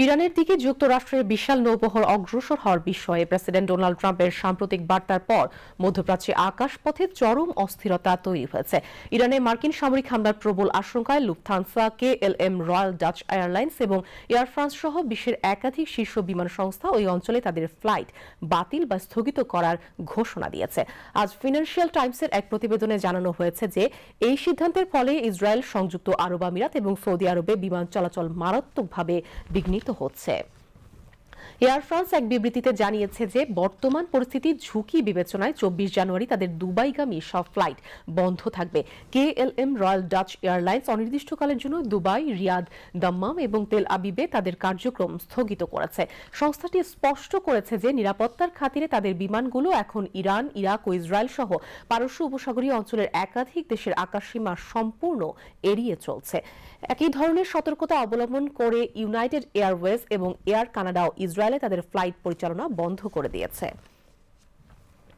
ইরানের দিকে যুক্তরাষ্ট্রের বিশাল নৌবহর অগ্রসর হওয়ার বিষয়ে প্রেসিডেন্ট ডোনাল্ড ট্রাম্পের সাম্প্রতিক বার্তার পর মধ্যপ্রাচ্যে আকাশপথে চরম অস্থিরতা তৈরি হয়েছে। ইরানে মার্কিন সামরিক হামলার প্রবল আশঙ্কায় Lufthansa, KLM, royal Dutch airlines এবং এয়ার ফ্রান্স সহ বিশ্বের একাধিক শীর্ষ বিমান সংস্থা ওই অঞ্চলে তাদের ফ্লাইট বাতিল বা স্থগিত করার ঘোষণা দিয়েছে। আজ ফিনান্সিয়াল টাইমসের এক প্রতিবেদনে জানানো হয়েছে যে এই সিদ্ধান্তের ফলে ইসরায়েল, সংযুক্ত আরব আমিরাত এবং সৌদি আরবে বিমান চলাচল মারাত্মকভাবে বিঘ্নিত হচ্ছে। এয়ার ফ্রান্স এক বিবৃতিতে জানিয়েছে যে বর্তমান পরিস্থিতির ঝুঁকি বিবেচনায় 24 জানুয়ারি তাদের দুবাইগামী সব ফ্লাইট বন্ধ থাকবে। KLM, রয়্যাল ডাচ এয়ারলাইন্স অনির্দিষ্টকালের জন্য দুবাই, রিয়াদ, দাম্মাম এবং তেল আবিবে তাদের কার্যক্রম স্থগিত করেছে। সংস্থাটি স্পষ্ট করেছে যে নিরাপত্তার খাতিরে তাদের বিমানগুলো এখন ইরান, ইরাক ও ইসরায়েল সহ পারস্য উপসাগরীয় অঞ্চলের একাধিক দেশের আকাশসীমা সম্পূর্ণ এড়িয়ে চলছে। একই ধরনের সতর্কতা অবলম্বন করে ইউনাইটেড এয়ারওয়েজ এবং এয়ার কানাডাও ইসরায়েলে তাদের ফ্লাইট পরিচালনা বন্ধ করে দিয়েছে।